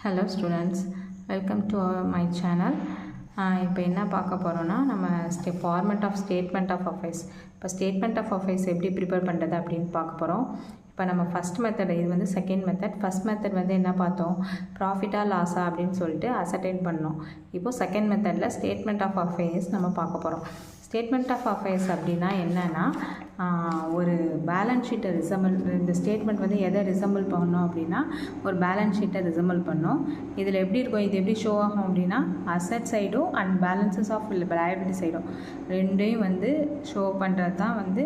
Hello students, welcome to my channel. இப்போ என்ன பார்க்க போகிறோன்னா நம்ம format of statement of affairs. இப்போ ஸ்டேட்மெண்ட் ஆஃப் அஃபேர்ஸ் எப்படி ப்ரிப்பேர் பண்ணுறது அப்படின்னு பார்க்க போகிறோம். இப்போ நம்ம ஃபஸ்ட் மெத்தட், இது வந்து செகண்ட் மெத்தட். ஃபஸ்ட் மெத்தட் வந்து என்ன பார்த்தோம், ப்ராஃபிட்டா லாஸா அப்படின்னு சொல்லிட்டு அசர்டைன் பண்ணோம். இப்போது செகண்ட் மெத்தடில் ஸ்டேட்மெண்ட் ஆஃப் அஃபேர்ஸ் நம்ம பார்க்க போகிறோம். ஸ்டேட்மெண்ட் ஆஃப் அஃபேர்ஸ் அப்படின்னா என்னென்னா, ஒரு பேலன்ஸ் ஷீட்டை ரிசம்பிள், இந்த ஸ்டேட்மெண்ட் வந்து எதை ரிசம்பிள் பண்ணோம் அப்படின்னா ஒரு பேலன்ஸ் ஷீட்டை ரிசம்பிள் பண்ணோம். இதில் எப்படி இருக்கும், இது எப்படி ஷோ ஆகும் அப்படின்னா அசட் சைடும் அண்ட் பேலன்சஸ் ஆஃப் லைபிலிட்டி சைடும் ரெண்டையும் வந்து ஷோ பண்ணுறது தான் வந்து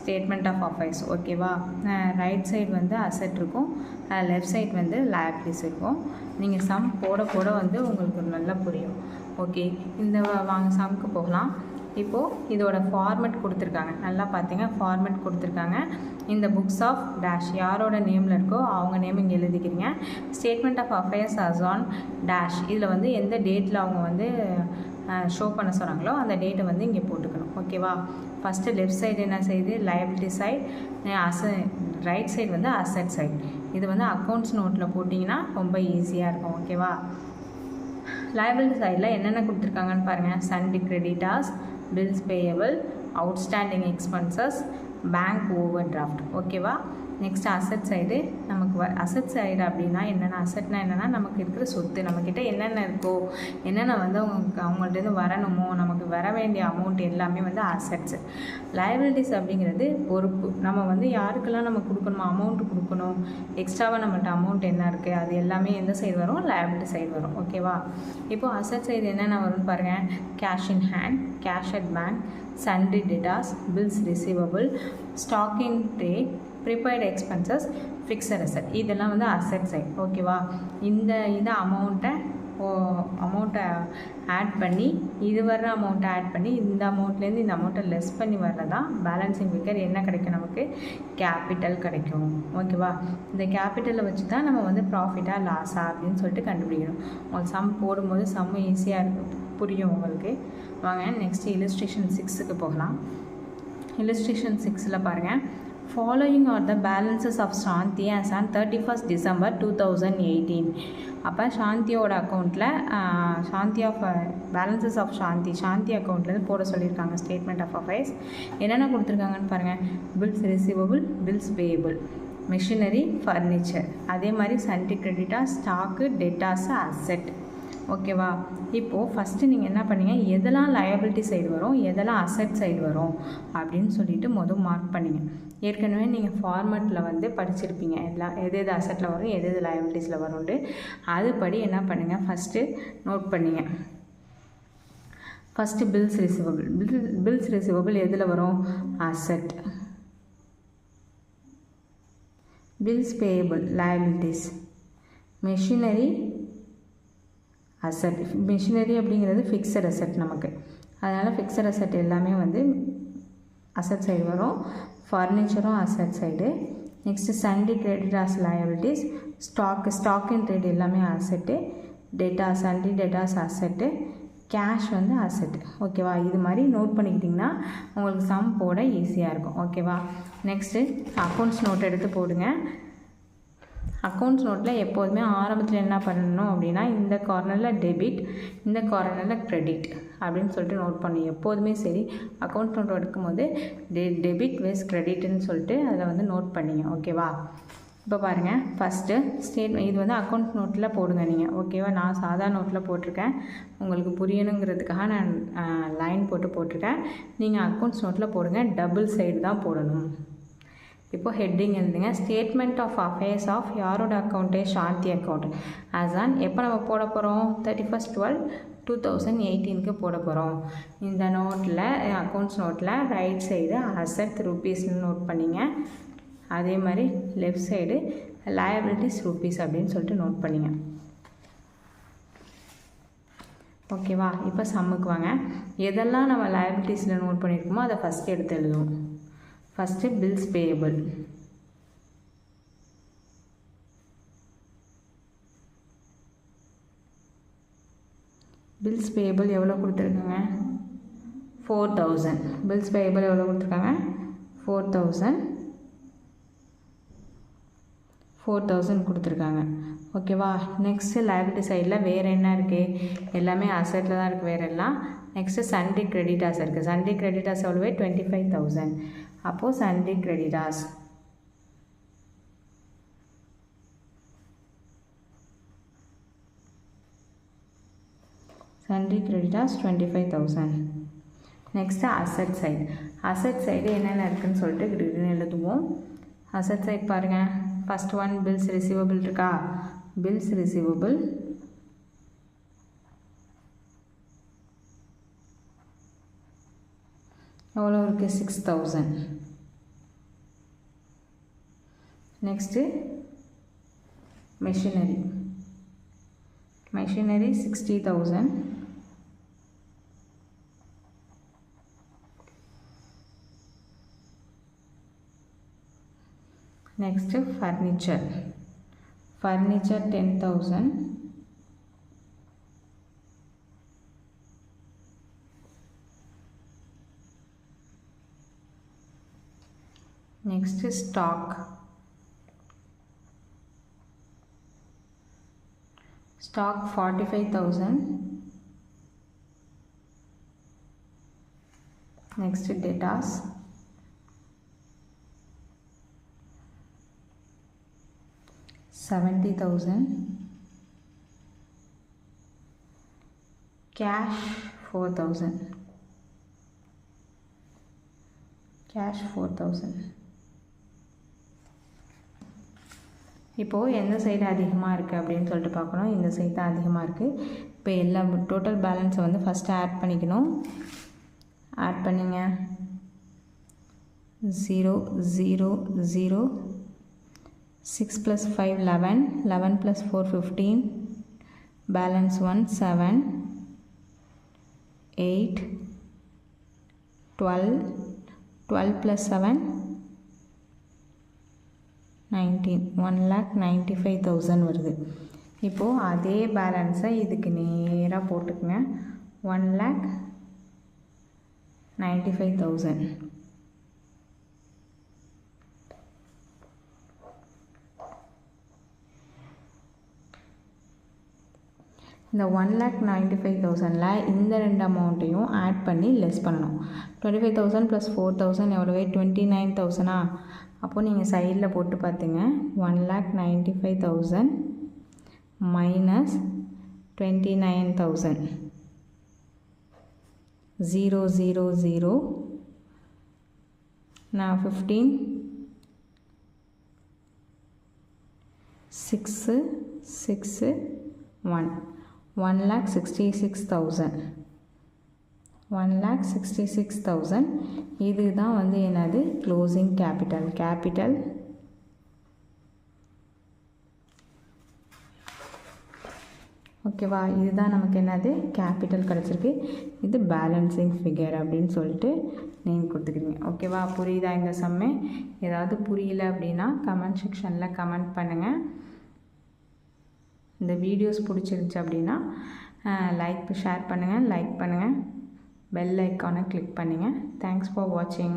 ஸ்டேட்மெண்ட் ஆஃப் அஃபேர்ஸ். ஓகேவா? ரைட் சைடு வந்து அசட் இருக்கும், லெஃப்ட் சைடு வந்து லைபிலிட்டிஸ் இருக்கும். நீங்கள் சம் போட போட வந்து உங்களுக்கு நல்லா புரியும். ஓகே, இந்த வாங்க சம்க்கு போகலாம். இப்போது இதோட ஃபார்மெட் கொடுத்துருக்காங்க, நல்லா பார்த்தீங்க ஃபார்மெட் கொடுத்துருக்காங்க. இந்த புக்ஸ் ஆஃப் டேஷ் யாரோட நேமில் இருக்கோ அவங்க நேம் இங்கே எழுதிக்கிறீங்க. Statement of affairs as on dash, இதில் வந்து எந்த டேட்டில் அவங்க வந்து ஷோ பண்ண சொன்னாங்களோ அந்த டேட்டை வந்து இங்கே போட்டுக்கணும். ஓகேவா? ஃபஸ்ட்டு லெஃப்ட் சைடு என்ன செய்யுது, லைபிலிட்டி சைடு, ரைட் சைடு வந்து அசட் சைடு. இது வந்து அக்கௌண்ட்ஸ் நோட்டில் போட்டிங்கன்னா ரொம்ப ஈஸியாக இருக்கும். ஓகேவா? லைபிலிட்டி சைடில் என்னென்ன கொடுத்துருக்காங்கன்னு பாருங்கள். Sundry creditors, bills payable, outstanding expenses, bank overdraft. ஓகேவா? Next asset side. நமக்கு அசட் சைடு அப்படின்னா என்னென்ன, அசட்னா என்னென்னா நமக்கு இருக்கிற சொத்து, நம்மக்கிட்ட என்னென்ன இருக்கோ, என்னென்ன வந்து அவங்கள்ட்டேருந்து வரணுமோ, நமக்கு வர வேண்டிய அமௌண்ட் எல்லாமே வந்து அசட்ஸு. லைபிலிட்டிஸ் அப்படிங்கிறது பொறுப்பு, நம்ம வந்து யாருக்கெல்லாம் நம்ம கொடுக்கணுமோ அமௌண்ட் கொடுக்கணும், எக்ஸ்ட்ராவாக நம்மள்ட்ட அமௌண்ட் என்ன இருக்குது அது எல்லாமே எந்த சைடு வரும், லைபிலிட்டி சைடு வரும். ஓகேவா? இப்போது அசட் சைடு என்னென்ன வரும்னு பாருங்கள். Cash in hand, cash at bank, sundry debtors, bills receivable, stock in trade, prepaid expenses, fixed asset. இதெல்லாம் வந்து அசட் சைட். ஓகேவா? இந்த அமௌண்ட்டை ஆட் பண்ணி, இது வர்ற அமௌண்ட்டை ஆட் பண்ணி, இந்த அமௌண்ட்லேருந்து இந்த அமௌண்ட்டை லெஸ் பண்ணி வர்றதான் பேலன்சிங் ஃபிகர். என்ன கிடைக்கும் நமக்கு, கேபிட்டல் கிடைக்கும். ஓகேவா? இந்த கேபிட்டலை வச்சு தான் நம்ம வந்து ப்ராஃபிட்டா லாஸா அப்படின்னு சொல்லிட்டு கண்டுபிடிக்கணும். உங்களுக்கு சம் போடும்போது சம் ஈஸியாக இருக்கும், புரியும் உங்களுக்கு. வாங்க நெக்ஸ்ட் இல்லுஸ்ட்ரேஷன் 6க்கு போகலாம். இல்லுஸ்ட்ரேஷன் 6ல் பாருங்கள். Following are the balances of Shanti as on 31st December 2018. அப்போ சாந்தியோட அக்கௌண்ட்டில் Shanthi of balances of Shanthi அக்கௌண்ட்லேருந்து போட சொல்லியிருக்காங்க ஸ்டேட்மெண்ட் ஆஃப் அஃபேர்ஸ். என்னென்ன கொடுத்துருக்காங்கன்னு பாருங்கள். Bills receivable, bills payable, machinery, furniture, அதே மாதிரி சன்டி கிரெடிட்டா, ஸ்டாக்கு, டெட்டாஸு, அசெட். ஓகேவா? இப்போது ஃபஸ்ட்டு நீங்கள் என்ன பண்ணீங்க, எதெல்லாம் லயபிலிட்டி சைடு வரும், எதெல்லாம் அசட் சைடு வரும் அப்படின்னு சொல்லிட்டு மார்க் பண்ணிங்க. ஏற்கனவே நீங்கள் ஃபார்மெட்டில் வந்து படிச்சிருப்பீங்க, எது எது அசட்டில் வரும், எது எது லயபிலிட்டிஸில் வரும்ட்டு. அதுபடி என்ன பண்ணுங்கள், ஃபஸ்ட்டு நோட் பண்ணிங்க. First bills receivable. Bills receivable எதில் வரும், asset. Bills payable liabilities. Machinery asset. Machinery அப்படிங்கிறது ஃபிக்ஸட் அசட் நமக்கு, அதனால் ஃபிக்ஸட் அசட் எல்லாமே வந்து அசட் சைடு வரும். ஃபர்னிச்சரும் asset side. Next sundry creditors liabilities, stock in trade எல்லாமே asset. Debtor, sundry debtors asset, cash வந்து அசட். ஓகேவா? இது மாதிரி நோட் பண்ணிக்கிட்டிங்கன்னா உங்களுக்கு சம் போட ஈஸியாக இருக்கும். ஓகேவா? நெக்ஸ்ட்டு அக்கௌண்ட்ஸ் நோட் எடுத்து போடுங்க. அக்கௌண்ட்ஸ் நோட்டில் எப்போதுமே ஆரம்பத்தில் என்ன பண்ணணும் அப்படின்னா, இந்த கார்னரில் டெபிட், இந்த கார்னரில் கிரெடிட் அப்படின்னு சொல்லிட்டு நோட் பண்ணணும். எப்போதுமே சரி அக்கௌண்ட் நோட் எடுக்கும்போது டெபிட் வெஸ் கிரெடிட்னு சொல்லிட்டு அதில் வந்து நோட் பண்ணிங்க. ஓகேவா? இப்போ பாருங்கள், ஃபஸ்ட்டு ஸ்டேட்மெண்ட் இது வந்து அக்கௌண்ட் நோட்டில் போடுங்க நீங்கள். ஓகேவா? நான் சாதா நோட்டில் போட்டிருக்கேன், உங்களுக்கு புரியணுங்கிறதுக்காக நான் லைன் போட்டிருக்கேன். நீங்கள் அக்கௌண்ட்ஸ் நோட்டில் போடுங்க, டபுள் சைடு தான் போடணும். இப்போது ஹெட்டிங் எழுதுங்க. ஸ்டேட்மெண்ட் ஆஃப் அஃபேர்ஸ் ஆஃப் யாரோட அக்கௌண்ட்டு, சாந்தி அக்கௌண்ட். அதுதான் எப்போ நம்ம போட போகிறோம், 31st 12 2018க்கு போட போகிறோம். இந்த நோட்டில், அக்கௌண்ட்ஸ் நோட்டில் ரைட் சைடு அசட் ருபீஸ்னு நோட் பண்ணிங்க. அதே மாதிரி லெஃப்ட் சைடு லயபிலிட்டிஸ் ருபீஸ் அப்படின்னு சொல்லிட்டு நோட் பண்ணிங்க. ஓகேவா? இப்போ சம்முக்கு வாங்க. எதெல்லாம் நம்ம லயபிலிட்டிஸில் நோட் பண்ணியிருக்கோமோ அதை ஃபஸ்ட்டு எடுத்து எழுதுவோம். First bills payable. Bills payable எவ்வளோ கொடுத்துருக்காங்க, 4000. பில்ஸ் பேயபிள் எவ்வளோ கொடுத்துருக்காங்க, 4000. 4000 கொடுத்துருக்காங்க. ஓகேவா. நெக்ஸ்ட்டு லைபிலிட்டி சைடில் வேறு என்ன இருக்குது, எல்லாமே அசட்டில் தான் இருக்குது வேறு எல்லாம். நெக்ஸ்ட்டு சண்டே கிரெடிட்டாஸ் இருக்குது. சண்டே கிரெடிட்டாஸ் எவ்வளவு 25,000. அப்போது Sunday creditors Sundry creditors 25,000. Next asset side. Asset side என்னென்ன இருக்குன்னு சொல்லிட்டு கிரின்னு எழுதுவோம். Asset side பாருங்க. First one bills receivable இருக்கா. Bills receivable எவ்வளோ இருக்கு 6,000. Next machinery. Machinery 60,000. Next furniture. Furniture 10,000. Next stock. Stock 45,000. Next debtors. $70,000. Cash 4,000. Cash 4,000. இப்போது எந்த சைடு அதிகமாக இருக்குது அப்படின்னு சொல்லிட்டு பார்க்கணும். இந்த சைடு தான் அதிகமாக இருக்குது. இப்போ எல்லா டோட்டல் பேலன்ஸை வந்து ஃபஸ்ட்டு ஆட் பண்ணிக்கணும். ஆட் பண்ணிங்க 0 0 0 6 + 5 11 11 + 4 15 balance 1 7 8 12 12 + 7 19 1,95,000 வருது. இப்போது அதே பேலன்ஸை இதுக்கு நேராக போட்டுக்குங்க. 1,95,000. இந்த 1,95,000ல் இந்த ரெண்டு அமௌண்ட்டையும் ஆட் பண்ணி லெஸ் பண்ணணும். 25,000 + 4,000 எவ்வளவு 29,000. அப்போது நீங்கள் சைடில் போட்டு பார்த்துங்க. 1,95,000 மைனஸ் 29,000 0 0 0 நான் 15 6 6 1 1,66,000 1,66,000. இதுதான் வந்து என்னது க்ளோசிங் கேபிட்டல். ஓகேவா. இதுதான் நமக்கு என்னது கேபிட்டல் கிடச்சிருக்கு. இது பேலன்சிங் ஃபிகர் அப்படின்னு சொல்லிட்டு நீங்கள் கொடுத்துக்கிறீங்க. ஓகேவா. புரியுதா இந்த சம்மே? ஏதாவது புரியல அப்படின்னா கமெண்ட் செக்ஷனில் கமெண்ட் பண்ணுங்கள். இந்த வீடியோஸ் பிடிச்சிருந்துச்சி அப்படின்னா ஷேர் பண்ணுங்கள், லைக் பண்ணுங்கள், பெல் ஐக்கானை கிளிக் பண்ணுங்கள். தேங்க்ஸ் ஃபார் வாட்சிங்.